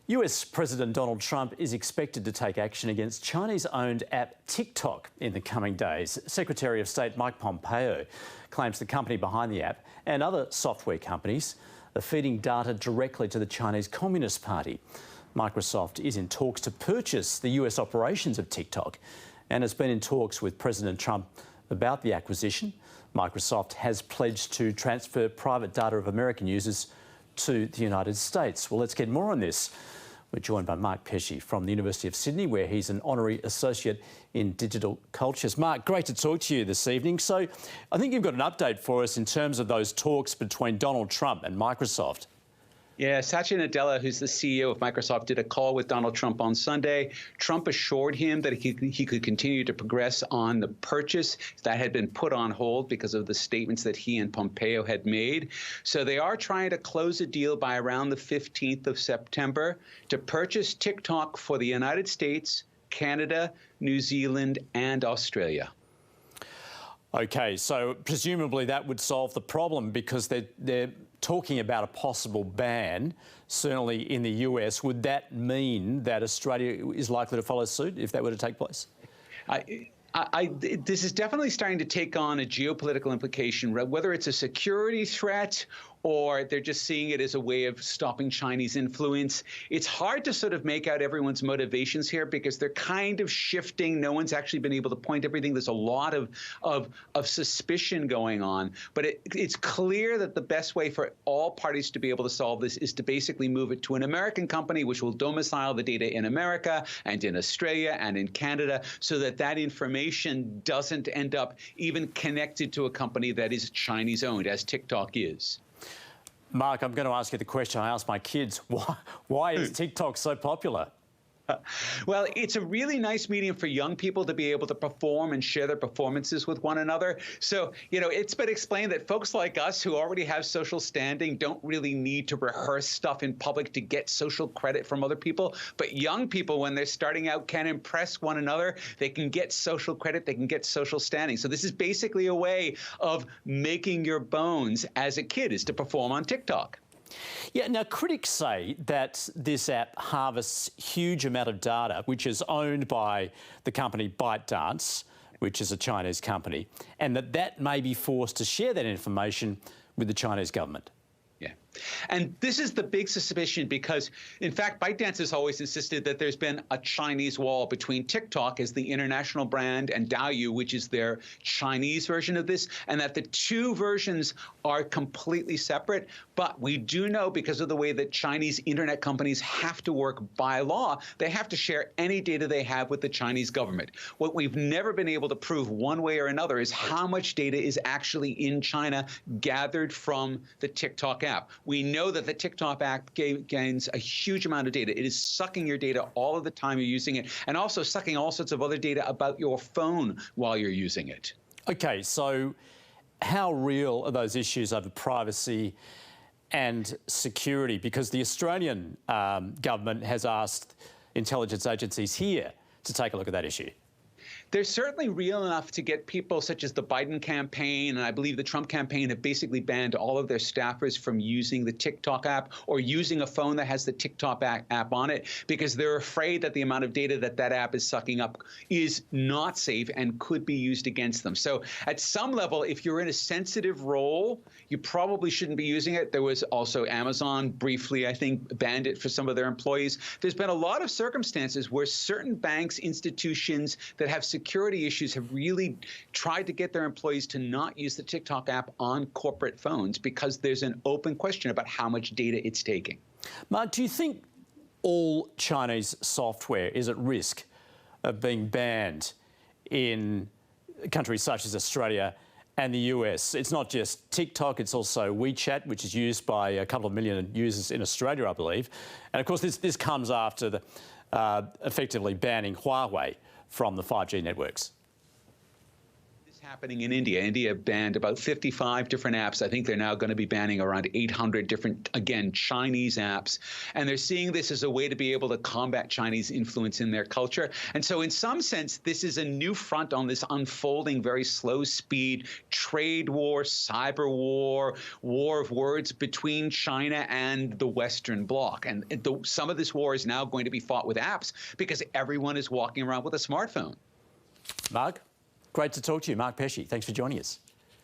US President Donald Trump is expected to take action against Chinese-owned app TikTok in the coming days. Secretary of State Mike Pompeo claims the company behind the app and other software companies are feeding data directly to the Chinese Communist Party. Microsoft is in talks to purchase the US operations of TikTok and has been in talks with President Trump about the acquisition. Microsoft has pledged to transfer private data of American users to the United States. Well, let's get more on this. We're joined by Mark Pesci from the University of Sydney, where he's an honorary associate in digital cultures. Mark, great to talk to you this evening. So I think you've got an update for us in terms of those talks between Donald Trump and Microsoft. Yeah, Satya Nadella, who's the CEO of Microsoft, did a call with Donald Trump on Sunday. Trump assured him that he could continue to progress on the purchase that had been put on hold because of the statements that he and Pompeo had made. So they are trying to close a deal by around the 15th of September to purchase TikTok for the United States, Canada, New Zealand, and Australia. OK, so presumably that would solve the problem because they're talking about a possible ban, certainly in the US. Would that mean that Australia is likely to follow suit if that were to take place? This is definitely starting to take on a geopolitical implication, whether it's a security threat or they're just seeing it as a way of stopping Chinese influence. It's hard to sort of make out everyone's motivations here because they're kind of shifting. No one's actually been able to point everything. There's a lot of suspicion going on. But it's clear that the best way for all parties to be able to solve this is to basically move it to an American company, which will domicile the data in America and in Australia and in Canada, so that that information doesn't end up even connected to a company that is Chinese-owned, as TikTok is. Mark, I'm going to ask you the question I asked my kids. Why is TikTok so popular? Well, it's a really nice medium for young people to be able to perform and share their performances with one another. So, it's been explained that folks like us who already have social standing don't really need to rehearse stuff in public to get social credit from other people. But young people, when they're starting out, can impress one another. They can get social credit. They can get social standing. So this is basically a way of making your bones as a kid, is to perform on TikTok. Yeah, now critics say that this app harvests huge amount of data, which is owned by the company ByteDance, which is a Chinese company, and that may be forced to share that information with the Chinese government. Yeah. And this is the big suspicion because, in fact, ByteDance has always insisted that there's been a Chinese wall between TikTok as the international brand and Douyu, which is their Chinese version of this, and that the two versions are completely separate. But we do know, because of the way that Chinese internet companies have to work by law, they have to share any data they have with the Chinese government. What we've never been able to prove one way or another is how much data is actually in China gathered from the TikTok app. We know that the TikTok app gains a huge amount of data. It is sucking your data all of the time you're using it, and also sucking all sorts of other data about your phone while you're using it. OK, so how real are those issues over privacy and security? Because the Australian government has asked intelligence agencies here to take a look at that issue. They're certainly real enough to get people such as the Biden campaign, and I believe the Trump campaign, have basically banned all of their staffers from using the TikTok app or using a phone that has the TikTok app on it, because they're afraid that the amount of data that app is sucking up is not safe and could be used against them. So at some level, if you're in a sensitive role, you probably shouldn't be using it. There was also Amazon briefly, I think, banned it for some of their employees. There's been a lot of circumstances where certain banks, institutions that have security issues have really tried to get their employees to not use the TikTok app on corporate phones because there's an open question about how much data it's taking. Mark, do you think all Chinese software is at risk of being banned in countries such as Australia and the US? It's not just TikTok, it's also WeChat, which is used by a couple of million users in Australia, I believe. And of course, this comes after the effectively banning Huawei from the 5G networks. happening in India. India banned about 55 different apps. I think they're now going to be banning around 800 different, again, Chinese apps. And they're seeing this as a way to be able to combat Chinese influence in their culture. And so in some sense, this is a new front on this unfolding, very slow speed trade war, cyber war, war of words between China and the Western bloc. And some of this war is now going to be fought with apps because everyone is walking around with a smartphone. Mark, great to talk to you. Mark Pesci, thanks for joining us.